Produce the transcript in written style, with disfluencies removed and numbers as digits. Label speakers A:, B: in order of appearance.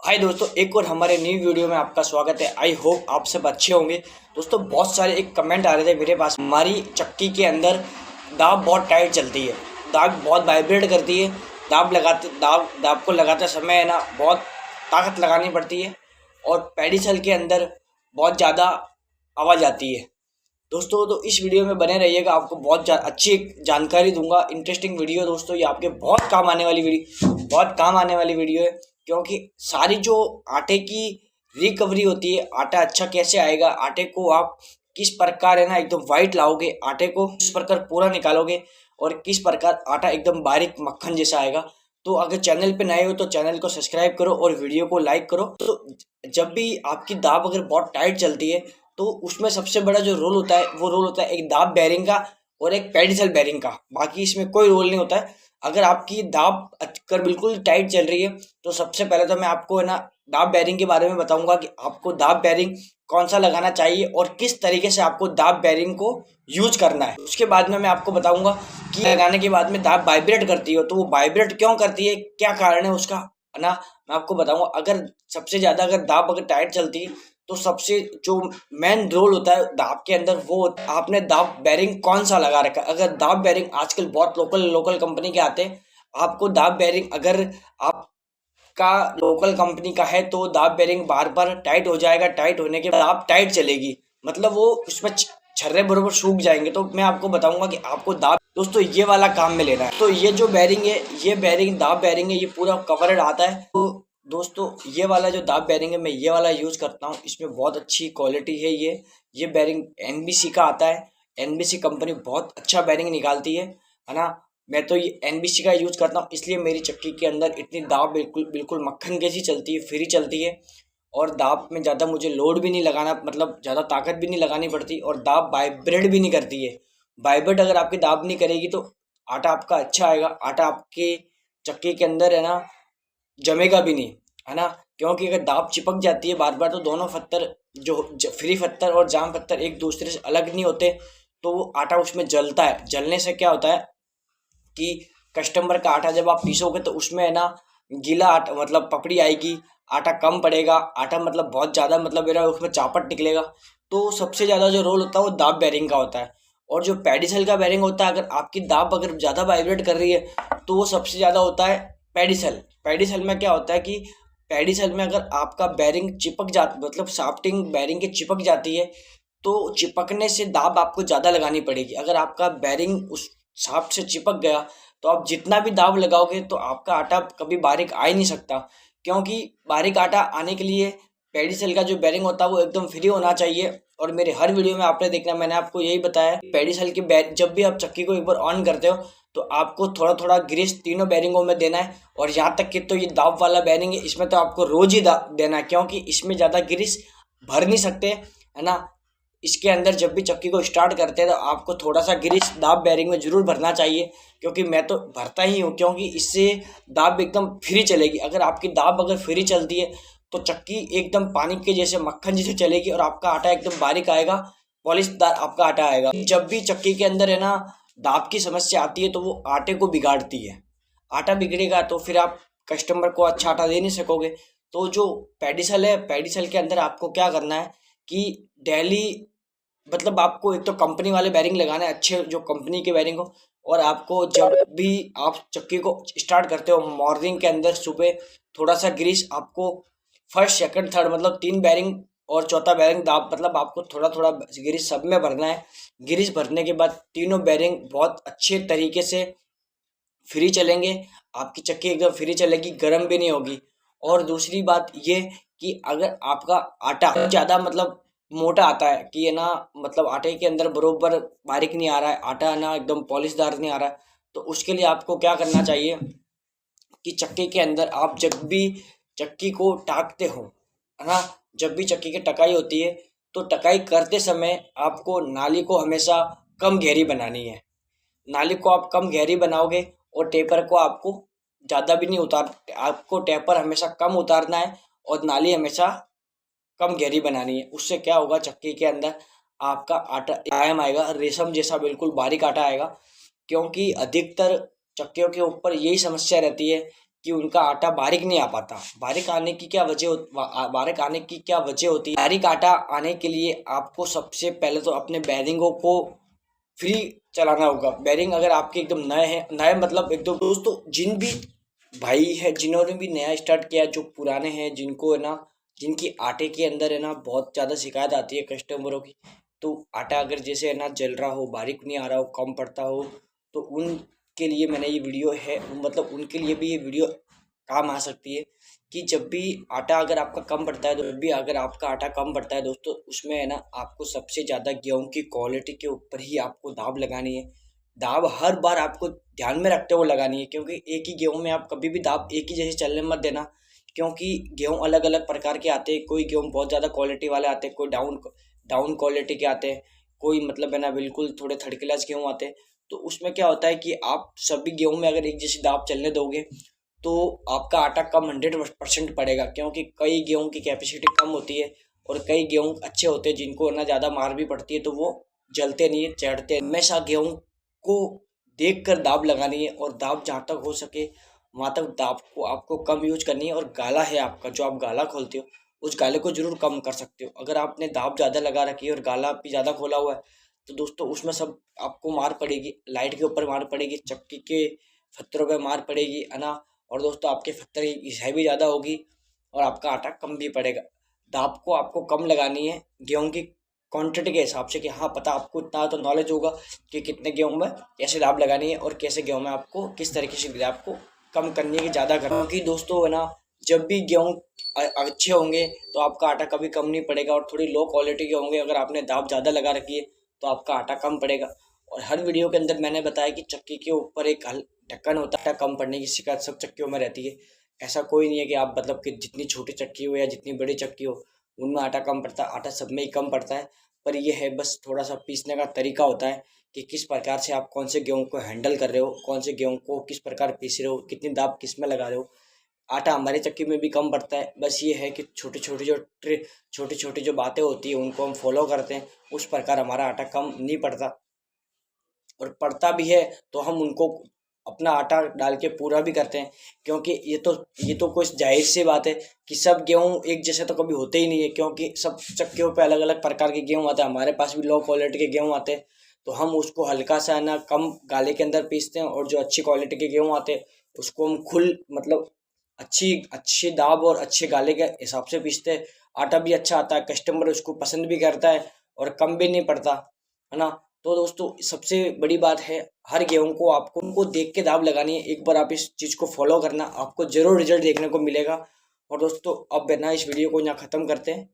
A: हाय दोस्तों, एक और हमारे न्यू वीडियो में आपका स्वागत है। आई होप आप सब अच्छे होंगे। दोस्तों, बहुत सारे एक कमेंट आ रहे थे मेरे पास, हमारी चक्की के अंदर दाब बहुत टाइट चलती है, दाब बहुत वाइब्रेट करती है। दाब को लगाते समय है ना, बहुत ताकत लगानी पड़ती है और पेडिसल के अंदर बहुत ज़्यादा आवाज़ आती है। दोस्तों, तो इस वीडियो में बने रहिएगा, आपको बहुत अच्छी जानकारी दूंगा। इंटरेस्टिंग वीडियो दोस्तों, ये आपके बहुत काम आने वाली वीडियो है। क्योंकि सारी जो आटे की रिकवरी होती है, आटा अच्छा कैसे आएगा, आटे को आप किस प्रकार है ना एकदम वाइट लाओगे, आटे को किस प्रकार पूरा निकालोगे और किस प्रकार आटा एकदम बारीक मक्खन जैसा आएगा। तो अगर चैनल पे नए हो तो चैनल को सब्सक्राइब करो और वीडियो को लाइक करो। तो जब भी आपकी दाब अगर बहुत टाइट चलती है तो उसमें सबसे बड़ा जो रोल होता है वो रोल होता है एक दाब बैरिंग का और एक पेडिसल बैरिंग का। बाकी इसमें कोई रोल नहीं होता है। अगर आपकी दाब अगर बिल्कुल टाइट चल रही है तो सबसे पहले तो मैं आपको है ना दाब बैरिंग के बारे में बताऊंगा कि आपको दाब बैरिंग कौन सा लगाना चाहिए और किस तरीके से आपको दाब बैरिंग को यूज करना है। उसके बाद में मैं आपको बताऊंगा कि लगाने के बाद में दाब वाइब्रेट करती हो तो वो वाइब्रेट क्यों करती है, क्या कारण है उसका, है ना। मैं आपको बताऊंगा। अगर सबसे ज्यादा अगर दाब अगर टाइट चलती है तो सबसे जो मेन रोल होता है दाब के अंदर वो आपने दाब बैरिंग कौन सा लगा रखा है। अगर दाब बैरिंग आजकल बहुत लोकल कंपनी के आते हैं, आपको दाब बैरिंग अगर आपका लोकल कंपनी का है तो दाब बैरिंग बार बार टाइट हो जाएगा। टाइट होने के बाद दाब टाइट चलेगी, मतलब वो उसमें छर्रे बरोबर सूख जाएंगे। तो मैं आपको बताऊंगा कि आपको दाब दोस्तों ये वाला काम में लेना है। तो ये जो बैरिंग है, ये बैरिंग दाब बैरिंग है, ये पूरा कवर्ड आता है। तो दोस्तों ये वाला जो दाब बैरिंग है मैं ये वाला यूज करता हूँ, इसमें बहुत अच्छी क्वालिटी है। ये बैरिंग एनबीसी का आता है। एनबीसी कंपनी बहुत अच्छा बैरिंग निकालती है ना। मैं तो ये एनबीसी का यूज करता हूँ, इसलिए मेरी चक्की के अंदर इतनी दाब बिल्कुल बिल्कुल मक्खन जैसी चलती है, फ्री चलती है। और दाब में ज़्यादा मुझे लोड भी नहीं लगाना, मतलब ज़्यादा ताकत भी नहीं लगानी पड़ती और दाब वाइब्रेट भी नहीं करती है। वाइब्रेट अगर आपकी दाब नहीं करेगी तो आटा आपका अच्छा आएगा, आटा आपके चक्की के अंदर है ना जमेगा भी नहीं, है ना। क्योंकि अगर दाब चिपक जाती है बार बार तो दोनों पत्थर फ्री पत्थर और जाम पत्थर एक दूसरे से अलग नहीं होते, तो वो आटा उसमें जलता है। जलने से क्या होता है कि कस्टमर का आटा जब आप पीसोगे तो उसमें है ना गीला आटा मतलब पपड़ी आएगी, आटा कम पड़ेगा, आटा मतलब बहुत ज़्यादा मतलब मेरा उसमें चापट निकलेगा। तो सबसे ज़्यादा जो रोल होता है वो दाब बैरिंग का होता है। और जो पेडिसल का बैरिंग होता है, अगर आपकी दाब अगर ज़्यादा वाइब्रेट कर रही है तो वो सबसे ज़्यादा होता है पेडिसल। पेडिसल में क्या होता है कि पेडिसल में अगर आपका बैरिंग चिपक जा मतलब शाफ्टिंग बैरिंग के चिपक जाती है तो चिपकने से दाब आपको ज़्यादा लगानी पड़ेगी। अगर आपका बैरिंग उस शाफ्ट से चिपक गया तो आप जितना भी दाब लगाओगे तो आपका आटा कभी बारीक आ ही नहीं सकता। क्योंकि बारीक आटा आने के लिए पेडिसल का जो बैरिंग होता है वो एकदम फ्री होना चाहिए। और मेरे हर वीडियो में आपने देखना, मैंने आपको यही बताया, पेडिसल के जब भी आप चक्की को एक बार ऑन करते हो तो आपको थोड़ा थोड़ा ग्रीस तीनों बैरिंगों में देना है। और यहाँ तक कि तो ये दाब वाला बैरिंग है, इसमें तो आपको रोज ही देना है, क्योंकि इसमें ज़्यादा ग्रीस भर नहीं सकते, है ना। इसके अंदर जब भी चक्की को स्टार्ट करते हैं तो आपको थोड़ा सा ग्रीस दाब बैरिंग में जरूर भरना चाहिए। क्योंकि मैं तो भरता ही हूँ, क्योंकि इससे दाब एकदम फ्री चलेगी। अगर आपकी दाब अगर फ्री चलती है तो चक्की एकदम पानी के जैसे मक्खन जैसे चलेगी और आपका आटा एकदम बारीक आएगा, पॉलिशदार आपका आटा आएगा। जब भी चक्की के अंदर है ना दाब की समस्या आती है तो वो आटे को बिगाड़ती है। आटा बिगड़ेगा तो फिर आप कस्टमर को अच्छा आटा दे नहीं सकोगे। तो जो पेडिसल है, पेडिसल के अंदर आपको क्या करना है कि डेली मतलब आपको एक तो कंपनी वाले बैरिंग लगाने हैं, अच्छे जो कंपनी के बैरिंग हो। और आपको जब भी आप चक्की को स्टार्ट करते हो मॉर्निंग के अंदर सुबह थोड़ा सा ग्रीस आपको फर्स्ट सेकंड थर्ड मतलब तीन बैरिंग और चौथा बैरिंग दाब मतलब आपको थोड़ा थोड़ा ग्रीस सब में भरना है। ग्रीस भरने के बाद तीनों बैरिंग बहुत अच्छे तरीके से फ्री चलेंगे, आपकी चक्की एकदम फ्री चलेगी, गर्म भी नहीं होगी। और दूसरी बात ये कि अगर आपका आटा ज़्यादा मतलब मोटा आता है कि ये ना मतलब आटे के अंदर बरोबर बारीक नहीं आ रहा है, आटा ना एकदम पॉलिशदार नहीं आ रहा है, तो उसके लिए आपको क्या करना चाहिए कि चक्की के अंदर आप जब भी चक्की को टाकते हो, है ना, जब भी चक्की की टकाई होती है तो टकाई करते समय आपको नाली को हमेशा कम गहरी बनानी है। नाली को आप कम गहरी बनाओगे और टेपर को आपको ज़्यादा भी नहीं उतार, आपको टेपर हमेशा कम उतारना है और नाली हमेशा कम गहरी बनानी है। उससे क्या होगा, चक्की के अंदर आपका आटा कायम आएगा, रेशम जैसा बिल्कुल बारीक आटा आएगा। क्योंकि अधिकतर चक्कियों के ऊपर यही समस्या रहती है कि उनका आटा बारीक नहीं आ पाता। बारीक आने की क्या वजह होती है? बारीक आटा आने के लिए आपको सबसे पहले तो अपने बैरिंगों को फ्री चलाना होगा। बैरिंग अगर आपके एकदम नए मतलब एकदम दोस्तों, जिन भी भाई है जिन्होंने भी नया स्टार्ट किया, जो पुराने हैं, जिनको है ना, जिनकी आटे के अंदर है ना बहुत ज़्यादा शिकायत आती है कस्टमरों की, तो आटा अगर जैसे है ना जल रहा हो, बारीक नहीं आ रहा हो, कम पड़ता हो, तो उनके लिए मैंने ये वीडियो है, मतलब उनके लिए भी ये वीडियो काम आ सकती है कि जब भी आटा अगर आपका कम पड़ता है, तो जब भी अगर आपका आटा कम पड़ता है दोस्तों, उसमें है ना आपको सबसे ज़्यादा गेहूँ की क्वालिटी के ऊपर ही आपको दाब लगानी है। दाब हर बार आपको ध्यान में रखते हुए लगानी है, क्योंकि एक ही गेहूं में आप कभी भी दाब एक ही जैसे चलने मत देना, क्योंकि गेहूं अलग अलग प्रकार के आते हैं। कोई गेहूं बहुत ज़्यादा क्वालिटी वाले आते हैं, कोई डाउन डाउन क्वालिटी के आते हैं, कोई मतलब है ना बिल्कुल थोड़े थर्ड क्लास गेहूँ आते हैं। तो उसमें क्या होता है कि आप सभी गेहूं में अगर एक जैसी दाब चलने दोगे तो आपका आटा कम 100% पड़ेगा, क्योंकि कई गेहूं की कैपेसिटी कम होती है और कई गेहूं अच्छे होते हैं जिनको ना ज़्यादा मार भी पड़ती है, तो वो जलते नहीं है, चढ़ते हैं। हमेशा गेहूं को देखकर दाब लगानी है, और दाब जहाँ तक हो सके वहाँ तक दाब को आपको कम यूज करनी है। और गाला है आपका, जो आप गाला खोलते हो, उस गाले को जरूर कम कर सकते हो। अगर आपने दाब ज़्यादा लगा रखी है और गाला भी ज़्यादा खोला हुआ है, तो दोस्तों उसमें सब आपको मार पड़ेगी, लाइट के ऊपर मार पड़ेगी, चक्की के फत्तरों पे मार पड़ेगी, है ना। और दोस्तों आपके फत्तर की घिसाई भी ज़्यादा होगी और आपका आटा कम भी पड़ेगा। दाब को आपको कम लगानी है गेहूं की क्वांटिटी के हिसाब से, कि हाँ पता आपको इतना तो नॉलेज होगा कि कितने गेहूं में कैसे दाब लगानी है और कैसे गेहूं में आपको किस तरीके से दाब को कम करनी है कि ज़्यादा करना। क्योंकि दोस्तों है ना, जब भी गेहूं अच्छे होंगे तो आपका आटा कभी कम नहीं पड़ेगा, और थोड़ी लो क्वालिटी के होंगे अगर आपने दाब ज़्यादा लगा रखी है तो आपका आटा कम पड़ेगा। और हर वीडियो के अंदर मैंने बताया कि चक्की के ऊपर एक ढक्कन होता है, कम पड़ने की शिकायत सब चक्कियों में रहती है। ऐसा कोई नहीं है कि आप मतलब कि जितनी छोटी चक्की हो या जितनी बड़ी चक्की हो उनमें आटा कम पड़ता है, आटा सब में ही कम पड़ता है। पर ये है बस थोड़ा सा पीसने का तरीका होता है कि किस प्रकार से आप कौन से गेहूं को हैंडल कर रहे हो, कौन से गेहूं को किस प्रकार पीस रहे हो, कितनी दाब किस में लगा रहे हो। आटा हमारी चक्की में भी कम पड़ता है, बस ये है कि छोटी छोटी जो बातें होती है उनको हम फॉलो करते हैं, उस प्रकार हमारा आटा कम नहीं पड़ता। और पड़ता भी है तो हम उनको अपना आटा डाल के पूरा भी करते हैं, क्योंकि ये तो कोई जाहिर सी बात है कि सब गेहूं एक जैसे तो कभी होते ही नहीं है, क्योंकि सब चक्कियों पे अलग अलग प्रकार के गेहूं आते हैं। हमारे पास भी लो क्वालिटी के गेहूं आते हैं, तो हम उसको हल्का सा ना कम गाले के अंदर पीसते हैं, और जो अच्छी क्वालिटी के गेहूं आते हैं उसको हम खुल मतलब अच्छी अच्छी दाब और अच्छे गाले के हिसाब से पीसते हैं। आटा भी अच्छा आता है, कस्टमर उसको पसंद भी करता है और कम भी नहीं पड़ता, है ना। तो दोस्तों सबसे बड़ी बात है, हर गेहूं को आपको उनको देख के दाब लगानी है। एक बार आप इस चीज़ को फॉलो करना, आपको जरूर रिजल्ट देखने को मिलेगा। और दोस्तों अब है ना इस वीडियो को यहाँ ख़त्म करते हैं।